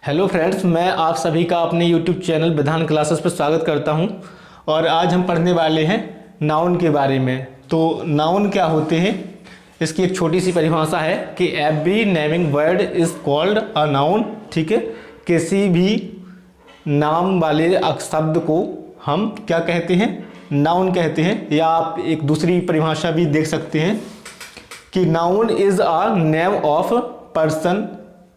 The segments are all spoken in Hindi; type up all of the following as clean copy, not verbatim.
हेलो फ्रेंड्स, मैं आप सभी का अपने यूट्यूब चैनल विधान क्लासेस पर स्वागत करता हूं। और आज हम पढ़ने वाले हैं नाउन के बारे में। तो नाउन क्या होते हैं, इसकी एक छोटी सी परिभाषा है कि every naming word is called a noun. ठीक है, किसी भी नाम वाले शब्द को हम क्या कहते हैं, नाउन कहते हैं। या आप एक दूसरी परिभाषा भी देख सकते हैं कि noun is a name of person,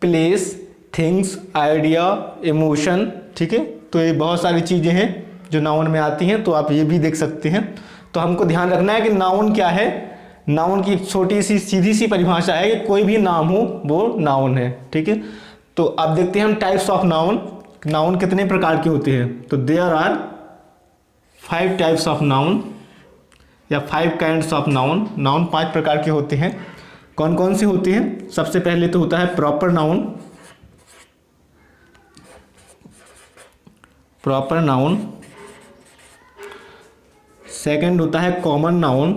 place, things, idea, emotion. ठीक है, तो ये बहुत सारी चीज़ें हैं जो नाउन में आती हैं, तो आप ये भी देख सकते हैं। तो हमको ध्यान रखना है कि नाउन क्या है। नाउन की एक छोटी सी सीधी सी परिभाषा है कि कोई भी नाम हो वो नाउन है। ठीक है, तो अब देखते हैं हम टाइप्स ऑफ नाउन। नाउन कितने प्रकार के होते हैं। तो there are 5 types of noun या 5 काइंड्स ऑफ नाउन। नाउन 5 प्रकार के होते हैं। कौन कौन से होते हैं? सबसे पहले तो होता है proper noun. Proper noun. Second होता है common noun.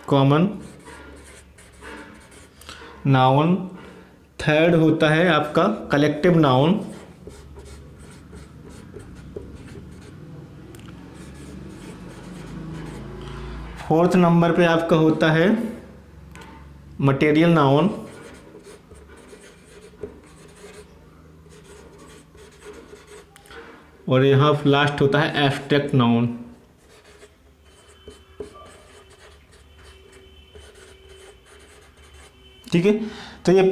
Common noun. Third होता है आपका कलेक्टिव नाउन। फोर्थ नंबर पे आपका होता है मटेरियल नाउन। और यहाँ लास्ट होता है एब्स्ट्रैक्ट नाउन। ठीक है, तो ये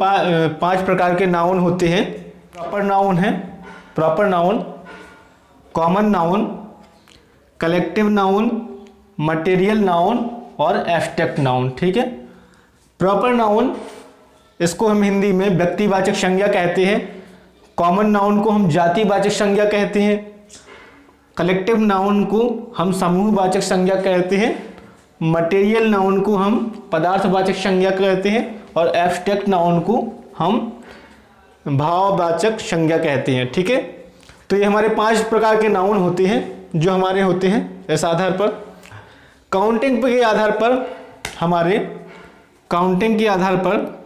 5 प्रकार के नाउन होते हैं। प्रॉपर नाउन है, proper noun, common noun, collective noun, material noun और एब्स्ट्रैक्ट नाउन। ठीक है, प्रॉपर नाउन इसको हम हिंदी में व्यक्तिवाचक संज्ञा कहते हैं। कॉमन नाउन को हम जातिवाचक संज्ञा कहते हैं। कलेक्टिव नाउन को हम समूहवाचक संज्ञा कहते हैं। मटेरियल नाउन को हम पदार्थवाचक संज्ञा कहते हैं। और एब्स्ट्रैक्ट नाउन को हम भाववाचक संज्ञा कहते हैं। ठीक है, तो ये हमारे 5 प्रकार के नाउन होते हैं जो हमारे होते हैं इस आधार पर। काउंटिंग के आधार पर हमारे काउंटिंग के आधार पर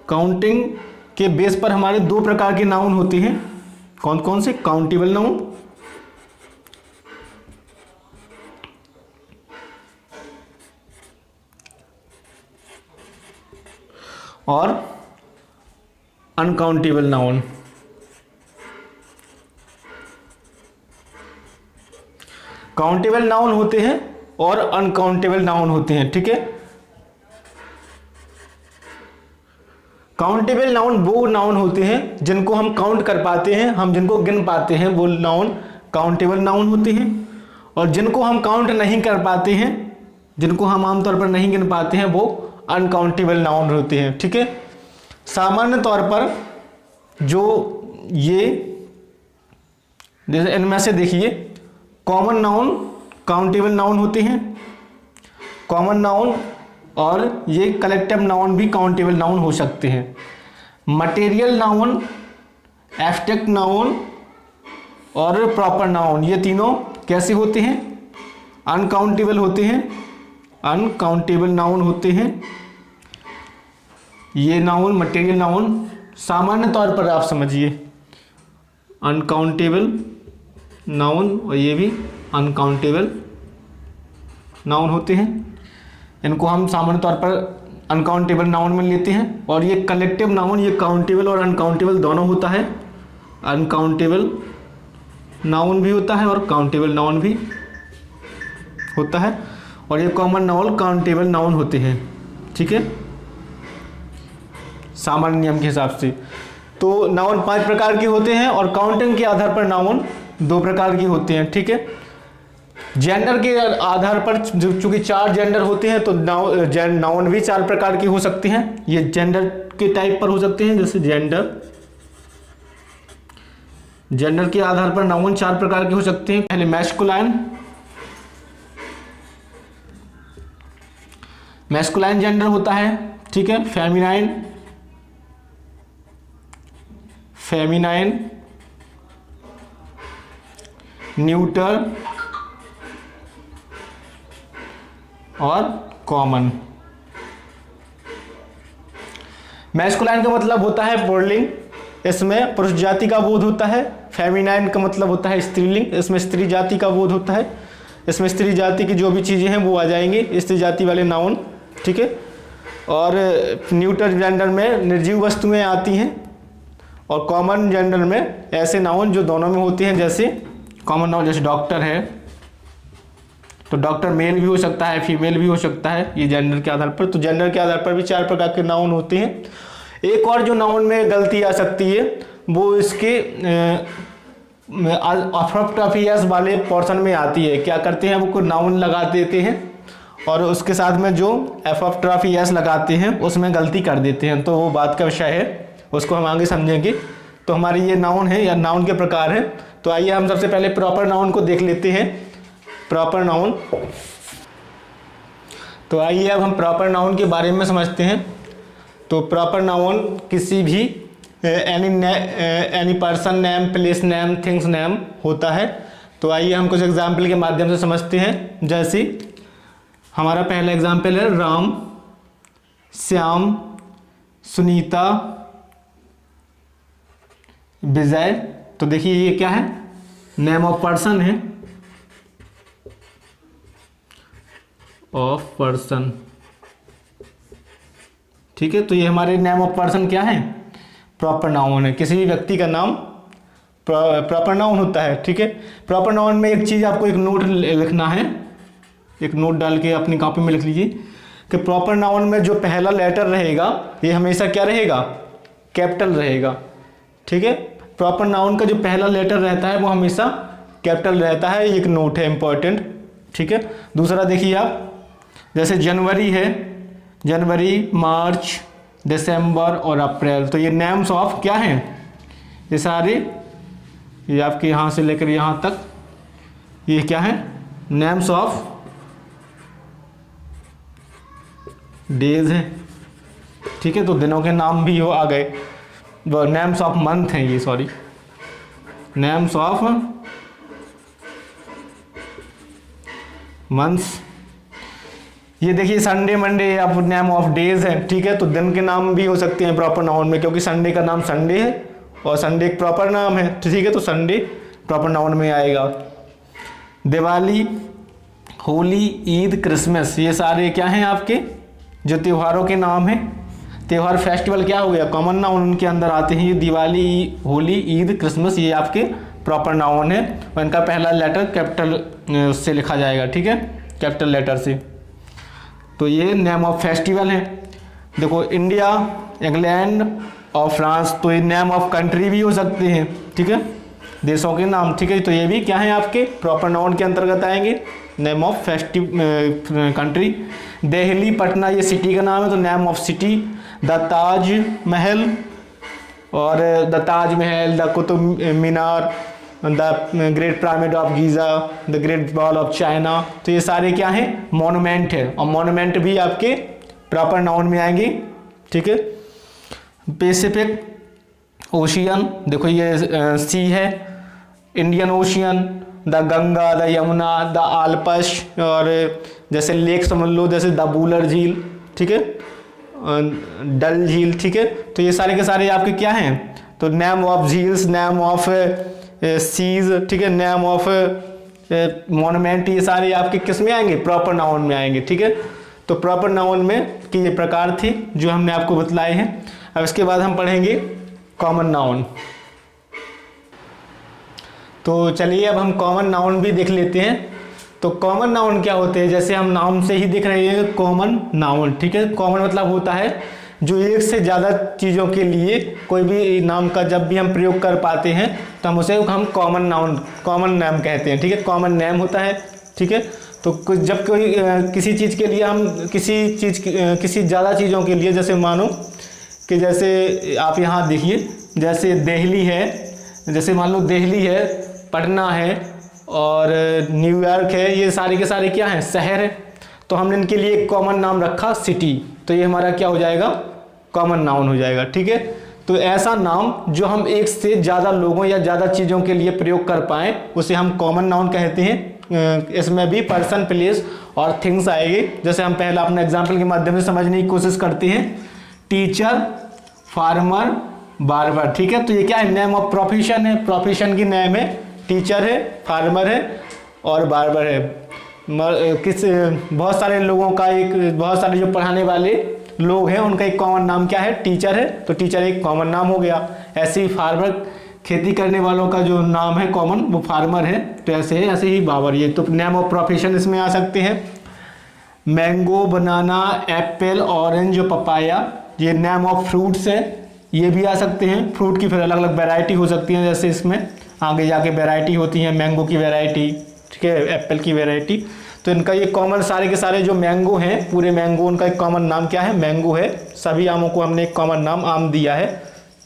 काउंटिंग के बेस पर हमारे 2 प्रकार के नाउन होते हैं। कौन कौन से? काउंटेबल नाउन और अनकाउंटेबल नाउन। काउंटेबल नाउन होते हैं और अनकाउंटेबल नाउन होते हैं। ठीक है, काउंटेबल नाउन वो नाउन होते हैं जिनको हम काउंट कर पाते हैं, हम जिनको गिन पाते हैं, वो नाउन काउंटेबल नाउन होते हैं। और जिनको हम काउंट नहीं कर पाते हैं, जिनको हम आमतौर पर नहीं गिन पाते हैं, वो अनकाउंटेबल नाउन होते हैं। ठीक है, सामान्य तौर पर जो ये जैसे इनमें से देखिए, कॉमन नाउन काउंटेबल नाउन होते हैं। कॉमन नाउन और ये कलेक्टिव नाउन भी काउंटेबल नाउन हो सकते हैं। मटेरियल नाउन, एब्स्ट्रैक्ट नाउन और प्रॉपर नाउन, ये तीनों कैसे होते हैं? अनकाउंटेबल होते हैं। अनकाउंटेबल नाउन होते हैं ये नाउन, मटेरियल नाउन। सामान्य तौर पर आप समझिए, अनकाउंटेबल नाउन और ये भी अनकाउंटेबल नाउन होते हैं। इनको हम सामान्य तौर पर अनकाउंटेबल नाउन में लेते हैं। और ये कलेक्टिव नाउन, ये काउंटेबल और अनकाउंटेबल दोनों होता है। अनकाउंटेबल नाउन भी होता है और काउंटेबल नाउन भी होता है। और ये कॉमन नाउन काउंटेबल नाउन होते हैं। ठीक है, सामान्य नियम के हिसाब से। तो नाउन 5 प्रकार के होते हैं और काउंटिंग के आधार पर नाउन 2 प्रकार के होते हैं। ठीक है, जेंडर के आधार पर चूंकि 4 जेंडर होते हैं तो नाउन भी 4 प्रकार के हो सकते हैं। ये जेंडर के टाइप पर हो सकते हैं, जैसे जेंडर के आधार पर नाउन 4 प्रकार के हो सकते हैं। पहले मैस्कुलाइन जेंडर होता है। ठीक है, फेमिनाइन, न्यूटर, और कॉमन। मैस्कुलाइन का मतलब होता है पुल्लिंग, इसमें पुरुष जाति का बोध होता है। फेमिनाइन का मतलब होता है स्त्रीलिंग, इसमें स्त्री जाति का बोध होता है। इसमें स्त्री जाति की जो भी चीज़ें हैं वो आ जाएंगी, स्त्री जाति वाले नाउन, ठीक है। और न्यूट्रल जेंडर में निर्जीव वस्तुएं आती हैं, और कॉमन जेंडर में ऐसे नाउन जो दोनों में होते हैं, जैसे कॉमन नाउन जैसे डॉक्टर है, तो डॉक्टर मेल भी हो सकता है, फीमेल भी हो सकता है, ये जेंडर के आधार पर। तो जेंडर के आधार पर भी 4 प्रकार के नाउन होते हैं। एक और जो नाउन में गलती आ सकती है वो इसके अपोस्ट्रोफी वाले पोर्शन में आती है। क्या करते हैं, वो कोई नाउन लगा देते हैं और उसके साथ में जो एपोस्ट्रोफी लगाते हैं उसमें गलती कर देते हैं, तो वो बात का विषय है, उसको हम आगे समझेंगे। तो हमारी ये नाउन है या नाउन के प्रकार हैं। तो आइए हम सबसे पहले प्रॉपर नाउन को देख लेते हैं। प्रॉपर नाउन, तो आइए अब हम प्रॉपर नाउन के बारे में समझते हैं। तो प्रॉपर नाउन किसी भी any person name, place name, things name होता है। तो आइए हम कुछ एग्जाम्पल के माध्यम से समझते हैं। जैसे हमारा पहला एग्जाम्पल है राम, श्याम, सुनीता, विजय। तो देखिए ये क्या है, नेम ऑफ पर्सन है, ऑफ पर्सन, ठीक है। तो ये हमारे नेम ऑफ पर्सन क्या है, प्रॉपर नाउन है। किसी भी व्यक्ति का नाम प्रॉपर नाउन होता है, ठीक है। प्रॉपर नाउन में एक चीज़ आपको एक नोट लिखना है, एक नोट डाल के अपनी कॉपी में लिख लीजिए कि प्रॉपर नाउन में जो पहला लेटर रहेगा ये हमेशा क्या रहेगा, कैपिटल रहेगा, ठीक है। प्रॉपर नाउन का जो पहला लेटर रहता है वो हमेशा कैपिटल रहता है, एक नोट है इंपॉर्टेंट, ठीक है। दूसरा देखिए आप, जैसे जनवरी है, जनवरी, मार्च, दिसंबर और अप्रैल। तो ये नेम्स ऑफ क्या हैं, ये सारे, ये आपके यहाँ से लेकर यहाँ तक ये क्या है, नेम्स ऑफ डेज है, ठीक है। तो दिनों के नाम भी हो आ गए। नेम्स ऑफ मंथ हैं ये, सॉरी, नेम्स ऑफ मंथ्स। ये देखिए संडे, मंडे, आप नेम ऑफ डेज है, ठीक है। तो दिन के नाम भी हो सकते हैं प्रॉपर नाउन में, क्योंकि संडे का नाम संडे है और संडे एक प्रॉपर नाम है, ठीक है। तो संडे प्रॉपर नाउन में आएगा। दिवाली, होली, ईद, क्रिसमस, ये सारे क्या हैं आपके जो त्योहारों के नाम हैं। त्योहार फेस्टिवल क्या हो गया, कॉमन नाउन उनके अंदर आते हैं। ये दिवाली, होली, ईद, क्रिसमस, ये आपके प्रॉपर नाउन है और इनका पहला लेटर कैपिटल से लिखा जाएगा, ठीक है, कैपिटल लेटर से। तो ये नेम ऑफ फेस्टिवल है। देखो इंडिया, इंग्लैंड और फ्रांस, तो ये नेम ऑफ कंट्री भी हो सकते हैं, ठीक है, देशों के नाम, ठीक है। तो ये भी क्या है आपके प्रॉपर नाउन के अंतर्गत आएंगे, name of festive country. Delhi, Patna, ये सिटी का नाम है, तो name of city. The Taj Mahal, और the Taj Mahal, the Qutub Minar, the great pyramid of Giza, the great wall of China. तो ये सारे क्या हैं, मॉन्यूमेंट है, और मॉन्यूमेंट भी आपके प्रॉपर नाउन में आएंगे, ठीक है। पैसिफिक ओशियन, देखो ये सी है, Indian ocean, the Ganga, the Yamuna, the Alps, और जैसे लेक समझ लो, जैसे द बूलर झील, ठीक है, डल झील, ठीक है। तो ये सारे के सारे आपके क्या हैं, तो नेम ऑफ झील्स, नेम ऑफ सीज, ठीक है, नेम ऑफ मॉन्यूमेंट, ये सारे आपके किस में आएंगे, प्रॉपर नाउन में आएंगे, ठीक है। तो प्रॉपर नाउन में की ये प्रकार थी जो हमने आपको बतलाए हैं। अब इसके बाद हम पढ़ेंगे कॉमन नाउन। तो चलिए अब हम कॉमन नाउन भी देख लेते हैं। तो कॉमन नाउन क्या होते हैं, जैसे हम नाम से ही दिख रहे हैं कॉमन नाउन, ठीक है। कॉमन मतलब होता है जो एक से ज़्यादा चीज़ों के लिए कोई भी नाम का जब भी हम प्रयोग कर पाते हैं तो हम कॉमन नाउन, कॉमन नेम कहते हैं, ठीक है। कॉमन नेम होता है, ठीक है। तो कुछ जब कोई किसी चीज़ के लिए हम किसी ज़्यादा चीज़ों के लिए, जैसे मानो कि जैसे आप यहाँ देखिए, जैसे दिल्ली है, जैसे मान लो दिल्ली है, पटना है और न्यूयॉर्क है, ये सारे के सारे क्या हैं, शहर है। तो हमने इनके लिए एक कॉमन नाम रखा सिटी, तो ये हमारा क्या हो जाएगा, कॉमन नाउन हो जाएगा, ठीक है। तो ऐसा नाम जो हम एक से ज़्यादा लोगों या ज़्यादा चीज़ों के लिए प्रयोग कर पाएँ उसे हम कॉमन नाउन कहते हैं। इसमें भी पर्सन, प्लेस और थिंग्स आएगी। जैसे हम पहला अपने एग्जाम्पल के माध्यम से समझने की कोशिश करते हैं। टीचर, फार्मर, बार्बर, ठीक है। तो ये क्या है, नेम ऑफ प्रोफेशन है, प्रोफेशन की नेम है, टीचर है, फार्मर है और बार्बर है। बहुत सारे लोगों का बहुत सारे जो पढ़ाने वाले लोग हैं उनका एक कॉमन नाम क्या है, टीचर है, तो टीचर एक कॉमन नाम हो गया। ऐसे ही फार्मर, खेती करने वालों का जो नाम है कॉमन वो फार्मर है, तो ऐसे है, ऐसे ही बाबर। ये तो नेम ऑफ प्रोफेशन इसमें आ सकते हैं। मैंगो, बनाना, एप्पल, ऑरेंज, पपाया, ये नेम ऑफ फ्रूट्स है, ये भी आ सकते हैं। फ्रूट की फिर अलग अलग वैरायटी हो सकती है, जैसे इसमें आगे जाके वैरायटी होती है, मैंगो की वैरायटी, ठीक है, एप्पल की वैरायटी। तो इनका ये कॉमन, सारे के सारे जो मैंगो हैं, पूरे मैंगो, उनका एक कॉमन नाम क्या है, मैंगो है। सभी आमों को हमने एक कॉमन नाम आम दिया है,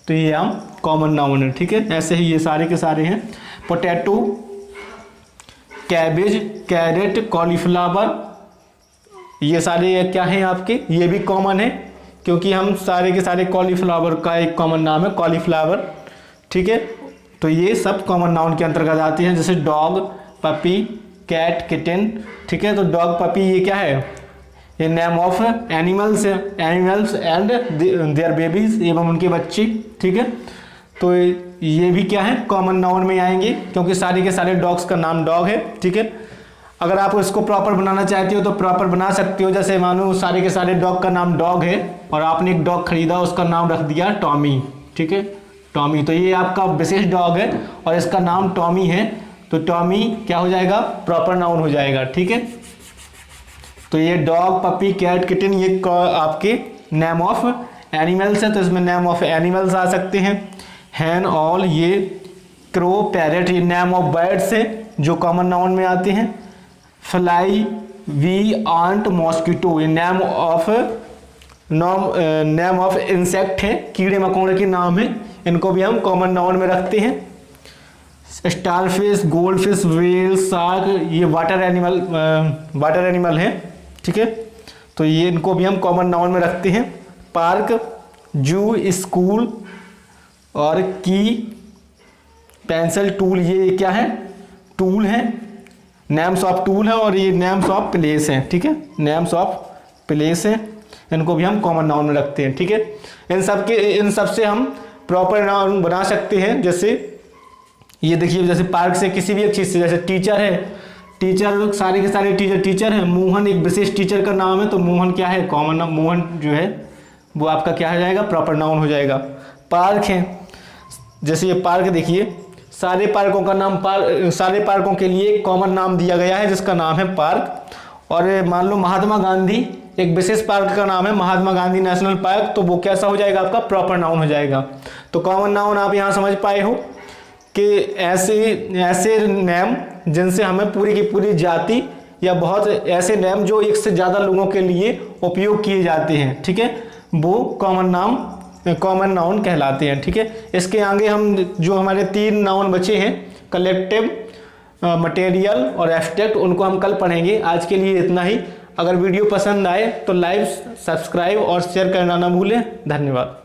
तो ये आम कॉमन नाउन है, ठीक है। ऐसे ही ये सारे के सारे हैं। पोटैटो, कैबेज, कैरेट, कॉलीफ्लावर, ये सारे क्या हैं आपके, ये भी कॉमन है, क्योंकि हम सारे के सारे कॉलीफ्लावर का एक कॉमन नाम है कॉलीफ्लावर, ठीक है। तो ये सब कॉमन नाउन के अंतर्गत आती हैं। जैसे डॉग, पपी, कैट, किटन, ठीक है। तो डॉग, पपी ये क्या है, ये नेम ऑफ एनिमल्स है, एनिमल्स एंड देयर बेबीज, एवं उनके बच्चे, ठीक है। तो ये भी क्या है, कॉमन नाउन में आएंगे, क्योंकि सारे के सारे डॉग्स का नाम डॉग है, ठीक है। अगर आप इसको प्रॉपर बनाना चाहते हो तो प्रॉपर बना सकते हो। जैसे मानो सारे के सारे डॉग का नाम डॉग है और आपने एक डॉग खरीदा, उसका नाम रख दिया टॉमी, ठीक है, टॉमी। तो ये आपका विशेष डॉग है और इसका नाम टॉमी है, तो टॉमी क्या हो जाएगा, प्रॉपर नाउन हो जाएगा, ठीक है। तो ये डॉग, पपी, कैट, किटन ये आपके नेम ऑफ एनिमल्स है, तो इसमें नेम ऑफ एनिमल्स आ सकते हैं। हैन, ऑल, ये क्रो, पैरेट, ये नेम ऑफ बर्ड्स है जो कॉमन नाउन में आते हैं। फ्लाई, वी, आंट, मॉस्किटो, ये नेम ऑफ इंसेक्ट है, कीड़े मकोड़े के नाम है, इनको भी हम कॉमन नाउन में रखते हैं। स्टारफिश, गोल्डफिश, व्हेल, शार्क, ये वाटर एनिमल है, ठीक है। तो ये इनको भी हम कॉमन नाउन में रखते हैं। पार्क, जू, स्कूल और की, पेंसिल, टूल, ये क्या है, टूल है, नेम्स ऑफ टूल है, और ये नेम्स ऑफ प्लेस है, ठीक है, नेम्स ऑफ प्लेस है, इनको भी हम कॉमन नाउन में रखते हैं, ठीक है। इन सब से हम प्रॉपर नाउन बना सकते हैं। जैसे ये देखिए, जैसे पार्क से किसी भी एक चीज़ से, जैसे टीचर है, टीचर सारे के सारे टीचर है। मोहन एक विशेष टीचर का नाम है, तो मोहन क्या है, कॉमन नाम, मोहन जो है वो आपका क्या हो जाएगा, प्रॉपर नाउन हो जाएगा। पार्क है, जैसे ये पार्क देखिए, सारे पार्कों का नाम सारे पार्कों के लिए एक कॉमन नाम दिया गया है जिसका नाम है पार्क। और मान लो महात्मा गांधी, एक विशेष पार्क का नाम है महात्मा गांधी नेशनल पार्क, तो वो कैसा हो जाएगा, आपका प्रॉपर नाउन हो जाएगा। तो कॉमन नाउन आप यहाँ समझ पाए हो कि ऐसे नेम जिनसे हमें पूरी की पूरी जाति या बहुत ऐसे नेम जो एक से ज़्यादा लोगों के लिए उपयोग किए जाते हैं, ठीक है, वो कॉमन नाउन कहलाते हैं, ठीक है। इसके आगे हम जो हमारे 3 नाउन बचे हैं, कलेक्टिव, मटेरियल और एब्स्ट्रैक्ट, उनको हम कल पढ़ेंगे। आज के लिए इतना ही। अगर वीडियो पसंद आए तो लाइक, सब्सक्राइब और शेयर करना ना भूलें। धन्यवाद।